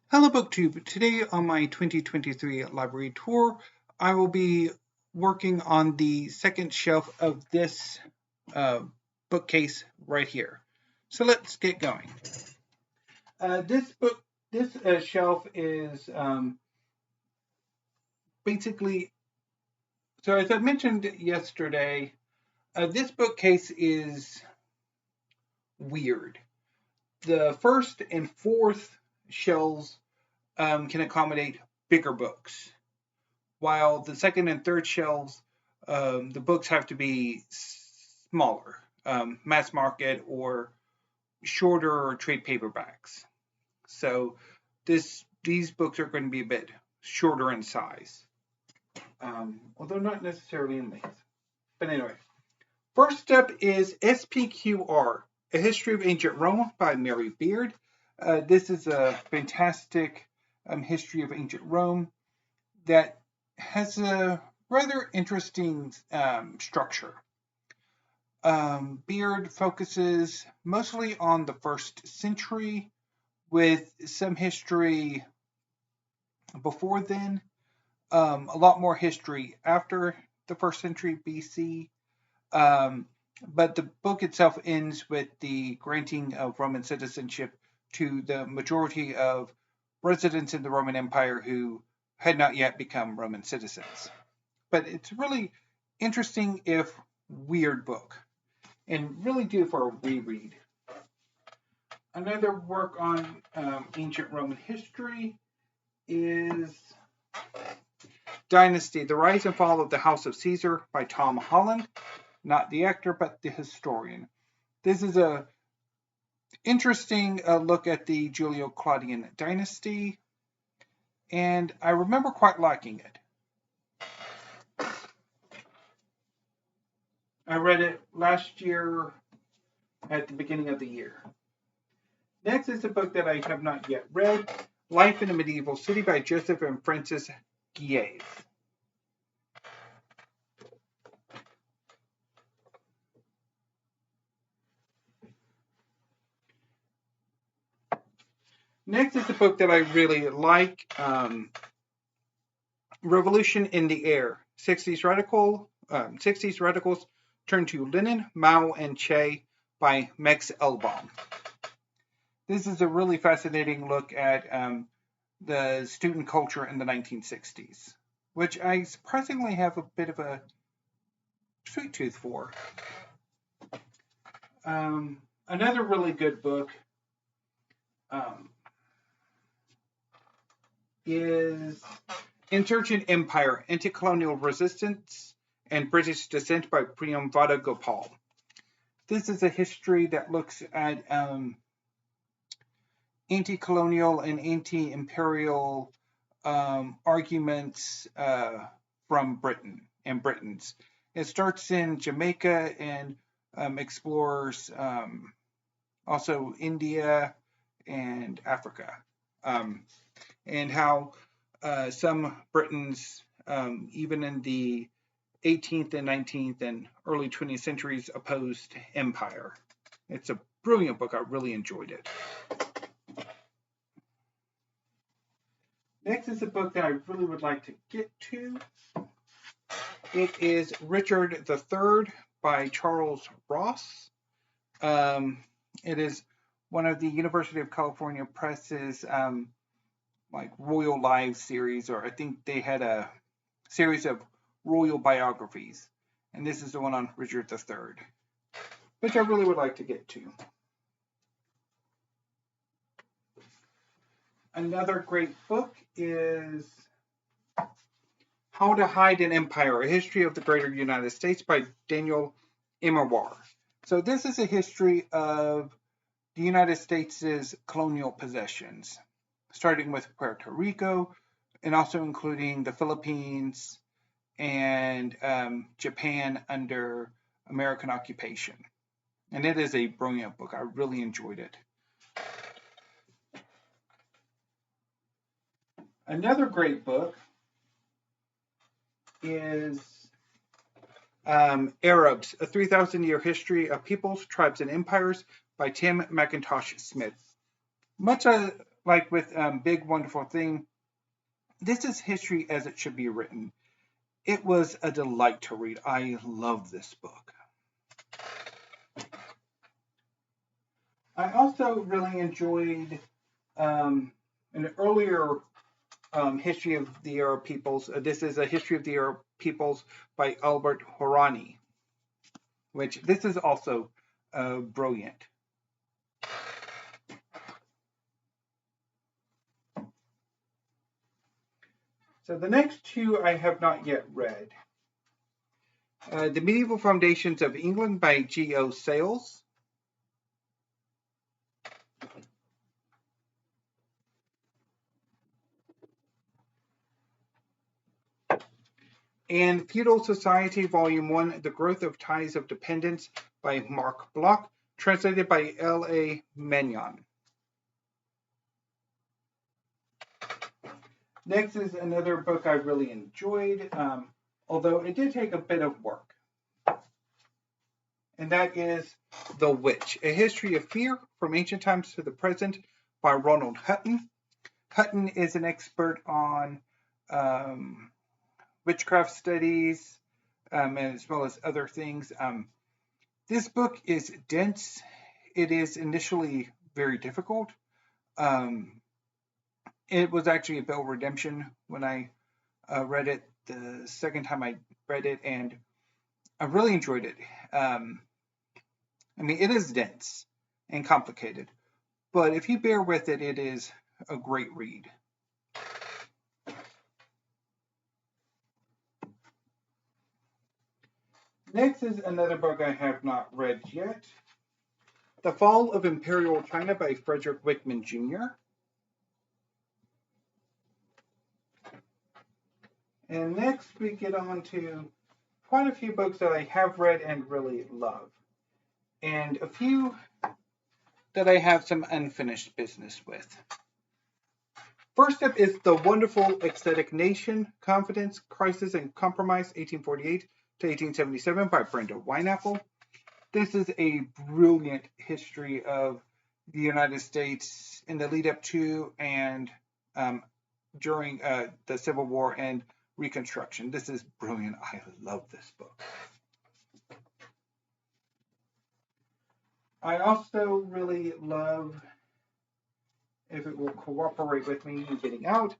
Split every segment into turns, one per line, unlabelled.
Hello BookTube. Today on my 2023 library tour, I will be working on the second shelf of this uh, bookcase right here. So let's get going. This shelf is basically, so as I mentioned yesterday, this bookcase is weird. The first and fourth shelves can accommodate bigger books, while the second and third shelves, the books have to be smaller, mass market or shorter trade paperbacks. So these books are going to be a bit shorter in size, although not necessarily in length. But anyway, first up is SPQR, A History of Ancient Rome by Mary Beard. This is a fantastic history of ancient Rome that has a rather interesting structure. Beard focuses mostly on the first century, with some history before then, a lot more history after the first century BC. But the book itself ends with the granting of Roman citizenship to the majority of residents in the Roman Empire who had not yet become Roman citizens. But it's really interesting, if weird book, and really due for a reread. Another work on ancient Roman history is Dynasty, The Rise and Fall of the House of Caesar by Tom Holland, not the actor, but the historian. This is a interesting look at the Julio-Claudian dynasty, and I remember quite liking it. I read it last year at the beginning of the year. Next is a book that I have not yet read, Life in a Medieval City by Joseph and Frances Guies. Next is a book that I really like, Revolution in the Air, 60s Radicals Turn to Lenin, Mao, and Che by Max Elbaum. This is a really fascinating look at the student culture in the 1960s, which I surprisingly have a bit of a sweet tooth for. Another really good book is Insurgent Empire, Anti-Colonial Resistance and British Descent by Priyamvada Gopal. This is a history that looks at anti-colonial and anti-imperial arguments from Britain and Britons. It starts in Jamaica and explores also India and Africa, and how some Britons, even in the 18th and 19th and early 20th centuries, opposed empire. It's a brilliant book. I really enjoyed it. Next is a book that I really would like to get to. It is Richard III by Charles Ross. It is one of the University of California Press's like Royal Lives series, or I think they had a series of royal biographies, and this is the one on Richard III, which I really would like to get to. Another great book is How to Hide an Empire, A History of the Greater United States by Daniel Immerwahr. So this is a history of the United States' colonial possessions, starting with Puerto Rico and also including the Philippines and Japan under American occupation. And it is a brilliant book. I really enjoyed it. Another great book is Arabs, A 3,000-Year History of Peoples, Tribes, and Empires by Tim McIntosh Smith. Much like with Big Wonderful Thing, this is history as it should be written. It was a delight to read. I love this book. I also really enjoyed an earlier history of the Arab peoples. This is a history of the Arab peoples by Albert Hourani, which this is also brilliant. So the next two I have not yet read. The Medieval Foundations of England by G.O. Sayles. And Feudal Society, Volume 1, The Growth of Ties of Dependence by Marc Bloch, translated by L.A. Magnan. Next is another book I really enjoyed, although it did take a bit of work. And that is The Witch, A History of Fear from Ancient Times to the Present by Ronald Hutton. Hutton is an expert on witchcraft studies, as well as other things. This book is dense. It is initially very difficult. It was actually a Bell Redemption when I read it the second time I read it, and I really enjoyed it. I mean, it is dense and complicated, but if you bear with it, it is a great read. Next is another book I have not read yet. The Fall of Imperial China by Frederick Wickman Jr. And next we get on to quite a few books that I have read and really love, and a few that I have some unfinished business with. First up is The Wonderful Ecstatic Nation, Confidence, Crisis, and Compromise, 1848 to 1877 by Brenda Wineapple. This is a brilliant history of the United States in the lead up to and during the Civil War and Reconstruction. This is brilliant. I love this book. I also really love, if it will cooperate with me in getting out,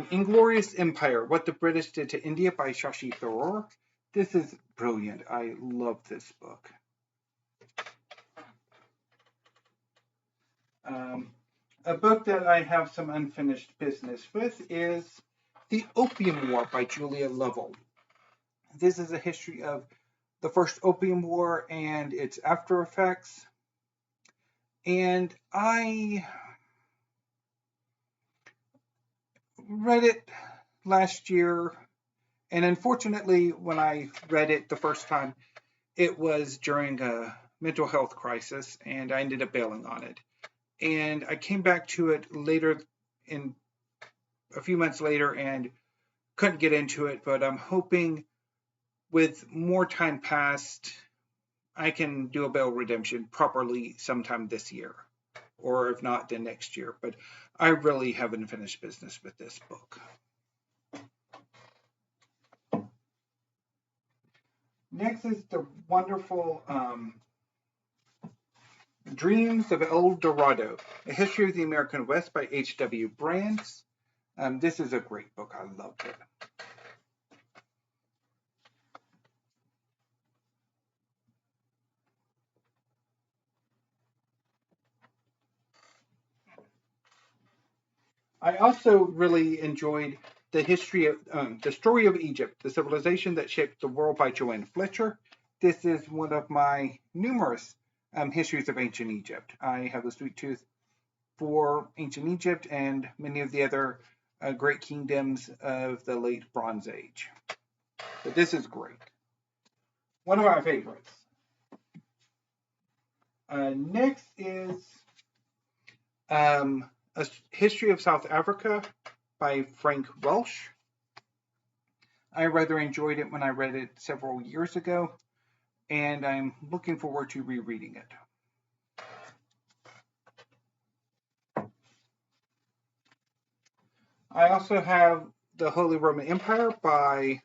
Inglorious Empire, What the British Did to India by Shashi Tharoor. This is brilliant. I love this book. A book that I have some unfinished business with is The Opium War by Julia Lovell. This is a history of the first Opium War and its after effects. And I read it last year, and unfortunately, when I read it the first time, it was during a mental health crisis, and I ended up bailing on it. And I came back to it later, in a few months later, and couldn't get into it, but I'm hoping with more time passed, I can do a Bell Redemption properly sometime this year, or if not, then next year. But I really haven't finished business with this book. Next is The Wonderful Dreams of El Dorado, A History of the American West by H.W. Brands. This is a great book. I loved it. I also really enjoyed The History of the Story of Egypt, The Civilization That Shaped the World by Joanne Fletcher. This is one of my numerous histories of ancient Egypt. I have a sweet tooth for ancient Egypt and many of the other great kingdoms of the late Bronze Age. But this is great. One of my favorites. Next is A History of South Africa by Frank Welsh. I rather enjoyed it when I read it several years ago, and I'm looking forward to rereading it. I also have The Holy Roman Empire by,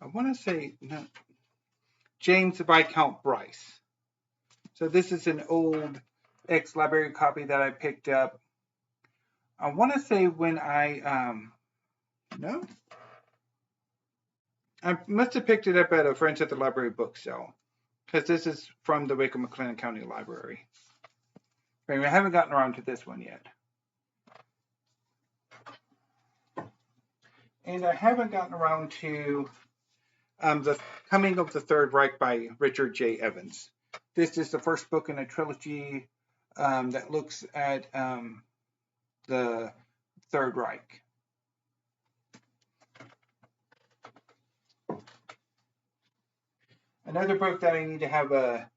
I want to say, no, James Viscount Bryce. So this is an old ex-library copy that I picked up. I want to say when I must have picked it up at a Friends at the Library book sale, because this is from the Waco McLennan County Library. Anyway, I haven't gotten around to this one yet. And I haven't gotten around to The Coming of the Third Reich by Richard J. Evans. This is the first book in a trilogy that looks at the Third Reich. Another book that I need to have a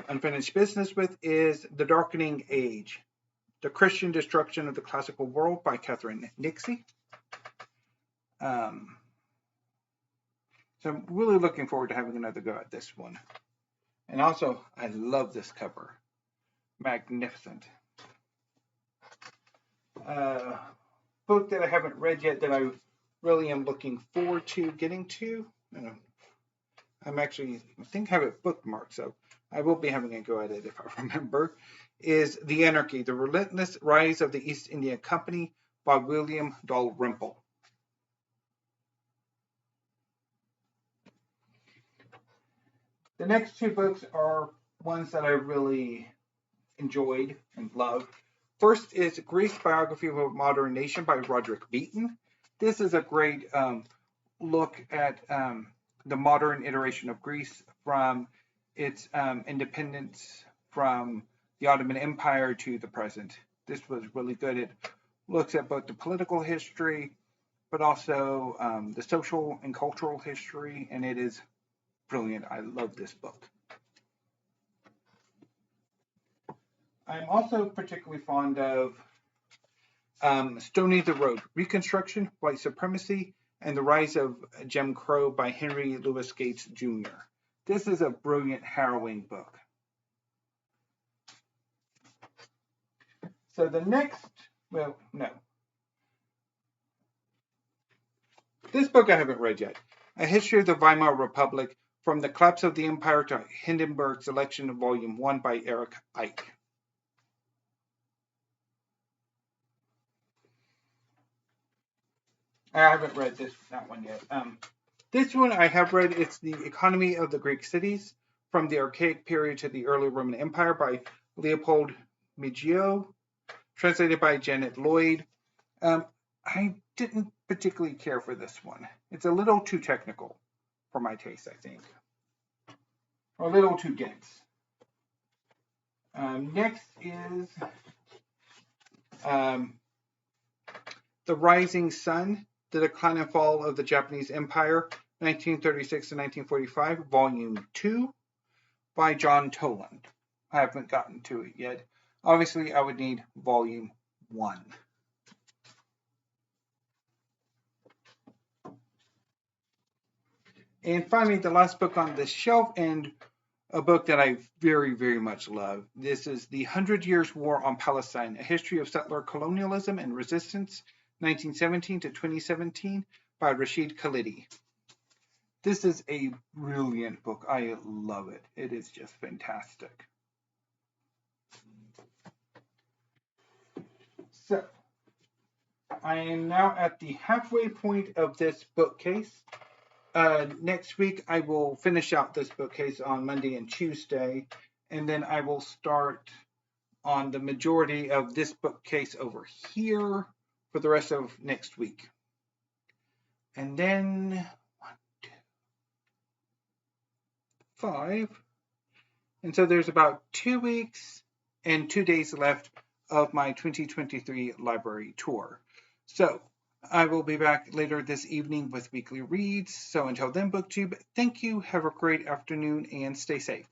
unfinished business with is The Darkening Age, The Christian Destruction of the Classical World by Catherine Nixie. So I'm really looking forward to having another go at this one. And also, I love this cover. Magnificent. Book that I haven't read yet that I really am looking forward to getting to. I think I have it bookmarked, so I will be having a go at it if I remember, is The Anarchy, The Relentless Rise of the East India Company by William Dalrymple. The next two books are ones that I really enjoyed and loved. First is Greece Biography of a Modern Nation by Roderick Beaton. This is a great look at the modern iteration of Greece from its independence from the Ottoman Empire to the present. This was really good. It looks at both the political history, but also the social and cultural history, and it is brilliant. I love this book. I'm also particularly fond of Stony the Road, Reconstruction, White Supremacy, and the Rise of Jim Crow by Henry Louis Gates Jr. This is a brilliant, harrowing book. So the next, this book I haven't read yet. A History of the Weimar Republic, From the Collapse of the Empire to Hindenburg's Election, Volume 1 by Eric Ike. I haven't read that one yet. This one I have read. It's The Economy of the Greek Cities, From the Archaic Period to the Early Roman Empire by Leopold Migio, translated by Janet Lloyd. I didn't particularly care for this one. It's a little too technical for my taste, I think. Or a little too dense. Next is The Rising Sun, The Decline and Fall of the Japanese Empire, 1936 to 1945, Volume 2, by John Toland. I haven't gotten to it yet. Obviously, I would need Volume 1. And finally, the last book on this shelf, and a book that I very, very much love. This is The 100 Years' War on Palestine, A History of Settler Colonialism and Resistance, 1917 to 2017, by Rashid Khalidi. This is a brilliant book. I love it. It is just fantastic. So, I am now at the halfway point of this bookcase. Next week, I will finish out this bookcase on Monday and Tuesday, and then I will start on the majority of this bookcase over here for the rest of next week. And then 1, 2, 5. And so there's about 2 weeks and 2 days left of my 2023 library tour. So I will be back later this evening with weekly reads. So until then, BookTube, thank you, have a great afternoon, and stay safe.